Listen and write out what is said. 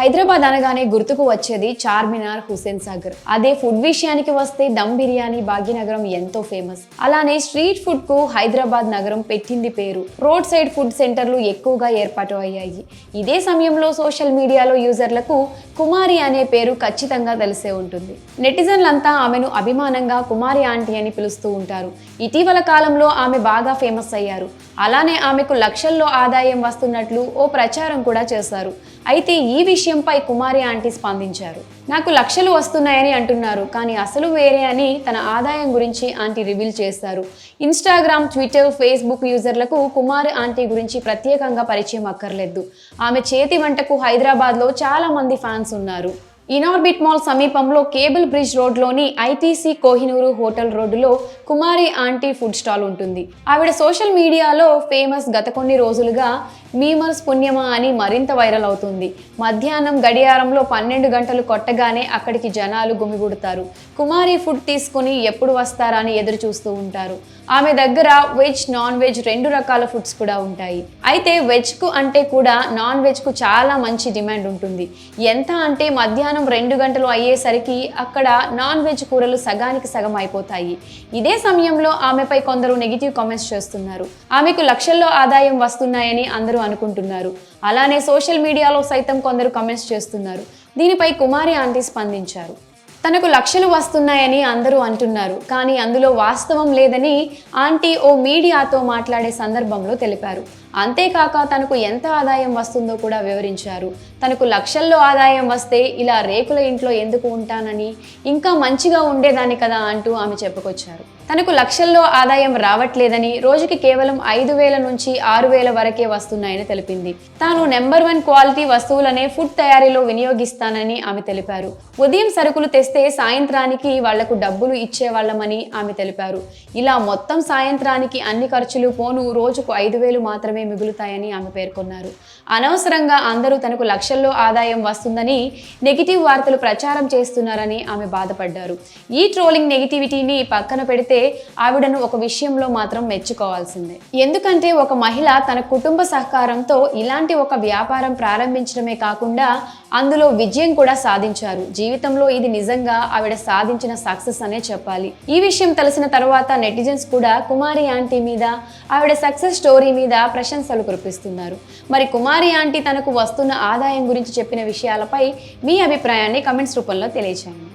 హైదరాబాద్ అనగానే గుర్తుకు వచ్చేది చార్మినార్, హుస్సేన్ సాగర్. అదే ఫుడ్ విషయానికి వస్తే దమ్ బిర్యానీ భాగ్యనగరం ఎంతో ఫేమస్. అలానే స్ట్రీట్ ఫుడ్ కు హైదరాబాద్ నగరం పెట్టింది పేరు. రోడ్ సైడ్ ఫుడ్ సెంటర్లు ఎక్కువగా ఏర్పాటు అయ్యాయి. ఇదే సమయంలో సోషల్ మీడియాలో యూజర్లకు కుమారి అనే పేరు ఖచ్చితంగా తెలిసే ఉంటుంది. నెటిజన్లంతా ఆమెను అభిమానంగా కుమారి ఆంటీ అని పిలుస్తూ ఉంటారు. ఇటీవల కాలంలో ఆమె బాగా ఫేమస్ అయ్యారు. అలానే ఆమెకు లక్షల్లో ఆదాయం వస్తున్నట్లు ఓ ప్రచారం కూడా చేశారు. అయితే ఈ విషయంపై కుమారి ఆంటీ స్పందించారు. నాకు లక్షలు వస్తున్నాయని అంటున్నారు, కానీ అసలు వేరే అని తన ఆదాయం గురించి ఆంటీ రివీల్ చేశారు. ఇన్స్టాగ్రామ్, ట్విట్టర్, ఫేస్బుక్ యూజర్లకు కుమారి ఆంటీ గురించి ప్రత్యేకంగా పరిచయం అక్కర్లేదు. ఆమె చేతి వంటకు హైదరాబాద్లో చాలా మంది ఫ్యాన్స్ ఉన్నారు. ఇనార్బిట్ మాల్ సమీపంలో కేబుల్ బ్రిడ్జ్ రోడ్లోని ఐటీసీ కోహినూరు హోటల్ రోడ్డులో కుమారి ఆంటీ ఫుడ్ స్టాల్ ఉంటుంది. ఆవిడ సోషల్ మీడియాలో ఫేమస్. గత కొన్ని రోజులుగా మీమర్స్ పుణ్యమా అని మరింత వైరల్ అవుతుంది. మధ్యాహ్నం గడియారంలో 12 గంటలు కొట్టగానే అక్కడికి జనాలు గుమిగూడుతారు. కుమారి ఫుడ్ తీసుకుని ఎప్పుడు వస్తారా అని ఎదురు చూస్తూ ఉంటారు. ఆమె దగ్గర వెజ్, నాన్ వెజ్ 2 రకాల ఫుడ్స్ కూడా ఉంటాయి. అయితే వెజ్కు అంటే కూడా నాన్ వెజ్కు చాలా మంచి డిమాండ్ ఉంటుంది. ఎంత అంటే మధ్యాహ్నం 2 గంటలు అయ్యేసరికి అక్కడ నాన్ వెజ్ కూరలు సగానికి సగం అయిపోతాయి. ఇదే సమయంలో ఆమెపై కొందరు నెగిటివ్ కామెంట్స్ చేస్తున్నారు. ఆమెకు లక్షల్లో ఆదాయం వస్తున్నాయని అందరూ అనుకుంటున్నారు. అలానే సోషల్ మీడియాలో సైతం కొందరు కామెంట్స్ చేస్తున్నారు. దీనిపై కుమారి ఆంటీ స్పందించారు. తనకు లక్షలు వస్తున్నాయని అందరూ అంటున్నారు, కానీ అందులో వాస్తవం లేదని ఆంటీ ఓ మీడియాతో మాట్లాడే సందర్భంలో తెలిపారు. అంతేకాక తనకు ఎంత ఆదాయం వస్తుందో కూడా వివరించారు. తనకు లక్షల్లో ఆదాయం వస్తే ఇలా రేకుల ఇంట్లో ఎందుకు ఉంటానని, ఇంకా మంచిగా ఉండేదాన్ని కదా అంటూ ఆమె చెప్పుకొచ్చారు. తనకు లక్షల్లో ఆదాయం రావట్లేదని, రోజుకి కేవలం 5,000 నుంచి 6,000 వరకే వస్తున్నాయని తెలిపింది. తాను నెంబర్ 1 క్వాలిటీ వస్తువులనే ఫుడ్ తయారీలో వినియోగిస్తానని ఆమె తెలిపారు. ఉదయం సరుకులు తెస్తే సాయంత్రానికి వాళ్లకు డబ్బులు ఇచ్చేవాళ్లమని ఆమె తెలిపారు. ఇలా మొత్తం సాయంత్రానికి అన్ని ఖర్చులు పోను రోజుకు 5,000 మాత్రమే మిగులుతాయని ఆమె పేర్కొన్నారు. అనవసరంగా అందరూ తనకు లక్షల్లో ఆదాయం వస్తుందని నెగిటివ్ వార్తలు ప్రచారం చేస్తున్నారని ఆమె బాధపడ్డారు. ఈ ట్రోలింగ్ నెగిటివిటీని పక్కన పెడితే ఆవిడను ఒక విషయంలో మాత్రం మెచ్చుకోవాల్సిందే. ఎందుకంటే ఒక మహిళ తన కుటుంబ సహకారంతో ఇలాంటి ఒక వ్యాపారం ప్రారంభించడమే కాకుండా అందులో విజయం కూడా సాధించారు. జీవితంలో ఇది నిజంగా ఆవిడ సాధించిన సక్సెస్ అనే చెప్పాలి. ఈ విషయం తెలిసిన తర్వాత నెటిజన్స్ కూడా కుమారి ఆంటీ మీద, ఆవిడ సక్సెస్ స్టోరీ మీద ప్రశంసలు కురిపిస్తున్నారు. మరి కుమారి ఆంటీ తనకు వస్తున్న ఆదాయం గురించి చెప్పిన విషయాలపై మీ అభిప్రాయాన్ని కమెంట్స్ రూపంలో తెలియజేయండి.